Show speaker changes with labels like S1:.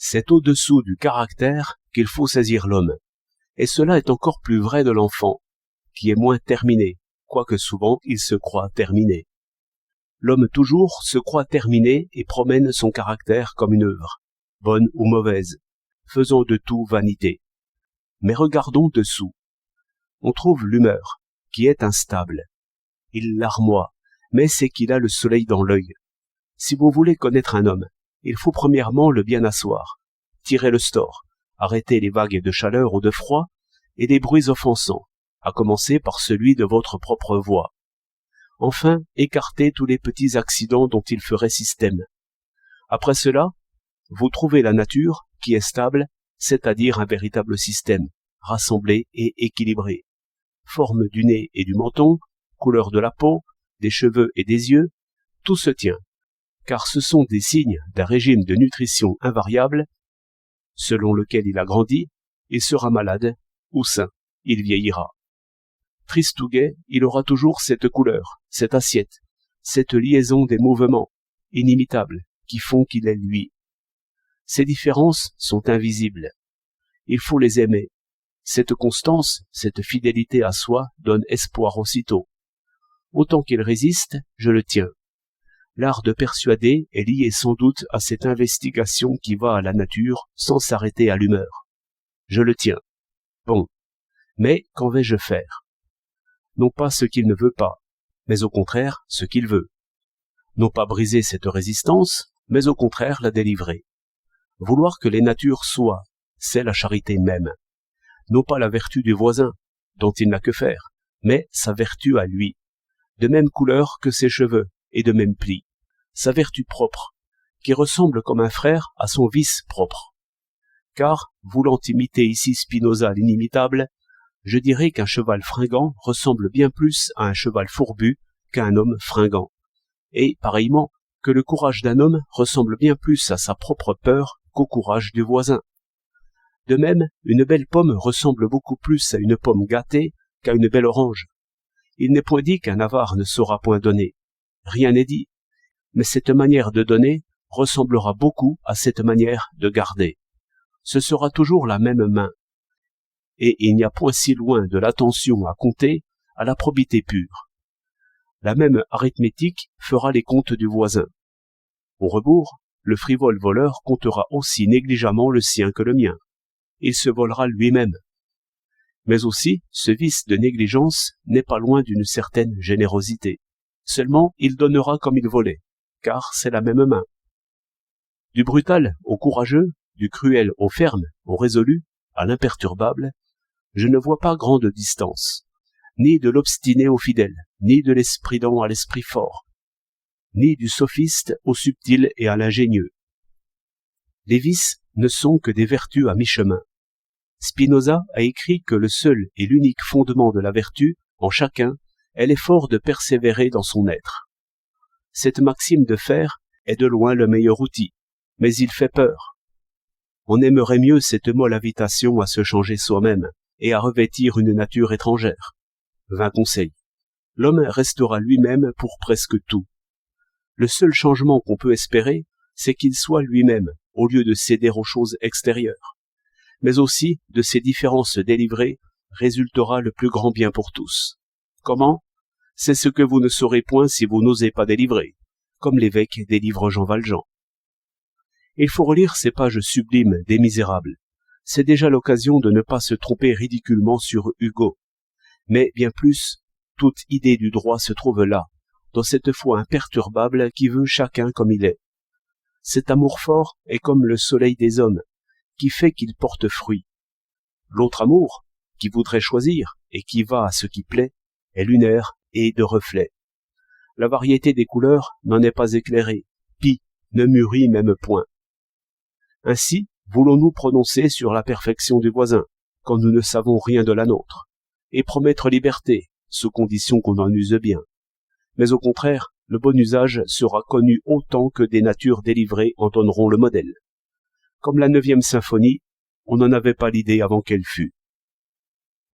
S1: C'est au-dessous du caractère qu'il faut saisir l'homme. Et cela est encore plus vrai de l'enfant, qui est moins terminé, quoique souvent il se croit terminé. L'homme toujours se croit terminé et promène son caractère comme une œuvre, bonne ou mauvaise, faisant de tout vanité. Mais regardons dessous. On trouve l'humeur, qui est instable. Il larmoie, mais c'est qu'il a le soleil dans l'œil. Si vous voulez connaître un homme, il faut premièrement le bien asseoir, tirer le store, arrêter les vagues de chaleur ou de froid et des bruits offensants, à commencer par celui de votre propre voix. Enfin, écarter tous les petits accidents dont il ferait système. Après cela, vous trouvez la nature qui est stable, c'est-à-dire un véritable système, rassemblé et équilibré. Forme du nez et du menton, couleur de la peau, des cheveux et des yeux, tout se tient, car ce sont des signes d'un régime de nutrition invariable, selon lequel il a grandi, il sera malade ou sain, il vieillira. Triste ou gai, il aura toujours cette couleur, cette assiette, cette liaison des mouvements, inimitables, qui font qu'il est lui. Ces différences sont invisibles. Il faut les aimer. Cette constance, cette fidélité à soi donne espoir aussitôt. Autant qu'il résiste, je le tiens. L'art de persuader est lié sans doute à cette investigation qui va à la nature sans s'arrêter à l'humeur. Je le tiens. Bon. Mais qu'en vais-je faire? Non pas ce qu'il ne veut pas, mais au contraire ce qu'il veut. Non pas briser cette résistance, mais au contraire la délivrer. Vouloir que les natures soient, c'est la charité même. Non pas la vertu du voisin, dont il n'a que faire, mais sa vertu à lui, de même couleur que ses cheveux et de même pli, sa vertu propre, qui ressemble comme un frère à son vice propre. Car, voulant imiter ici Spinoza l'inimitable, je dirais qu'un cheval fringant ressemble bien plus à un cheval fourbu qu'à un homme fringant, et, pareillement, que le courage d'un homme ressemble bien plus à sa propre peur qu'au courage du voisin. De même, une belle pomme ressemble beaucoup plus à une pomme gâtée qu'à une belle orange. Il n'est point dit qu'un avare ne saura point donner. Rien n'est dit. Mais cette manière de donner ressemblera beaucoup à cette manière de garder. Ce sera toujours la même main. Et il n'y a point si loin de l'attention à compter à la probité pure. La même arithmétique fera les comptes du voisin. Au rebours, le frivole voleur comptera aussi négligemment le sien que le mien. Il se volera lui-même. Mais aussi, ce vice de négligence n'est pas loin d'une certaine générosité. Seulement, il donnera comme il volait, car c'est la même main. Du brutal au courageux, du cruel au ferme, au résolu, à l'imperturbable, je ne vois pas grande distance, ni de l'obstiné au fidèle, ni de l'esprit-dent à l'esprit fort, ni du sophiste au subtil et à l'ingénieux. Les vices ne sont que des vertus à mi-chemin. Spinoza a écrit que le seul et l'unique fondement de la vertu, en chacun, est l'effort de persévérer dans son être. Cette maxime de fer est de loin le meilleur outil, mais il fait peur. On aimerait mieux cette molle invitation à se changer soi-même et à revêtir une nature étrangère. 20 conseils. L'homme restera lui-même pour presque tout. Le seul changement qu'on peut espérer, c'est qu'il soit lui-même, au lieu de céder aux choses extérieures. Mais aussi, de ces différences délivrées, résultera le plus grand bien pour tous. Comment? C'est ce que vous ne saurez point si vous n'osez pas délivrer, comme l'évêque délivre Jean Valjean. Il faut relire ces pages sublimes des Misérables. C'est déjà l'occasion de ne pas se tromper ridiculement sur Hugo. Mais bien plus, toute idée du droit se trouve là, dans cette foi imperturbable qui veut chacun comme il est. Cet amour fort est comme le soleil des hommes, qui fait qu'il porte fruit. L'autre amour, qui voudrait choisir et qui va à ce qui plaît, est lunaire et de reflet. La variété des couleurs n'en est pas éclairée, pis ne mûrit même point. Ainsi, voulons-nous prononcer sur la perfection du voisin, quand nous ne savons rien de la nôtre, et promettre liberté, sous condition qu'on en use bien. Mais au contraire, le bon usage sera connu autant que des natures délivrées en donneront le modèle. Comme la 9e symphonie, on n'en avait pas l'idée avant qu'elle fût.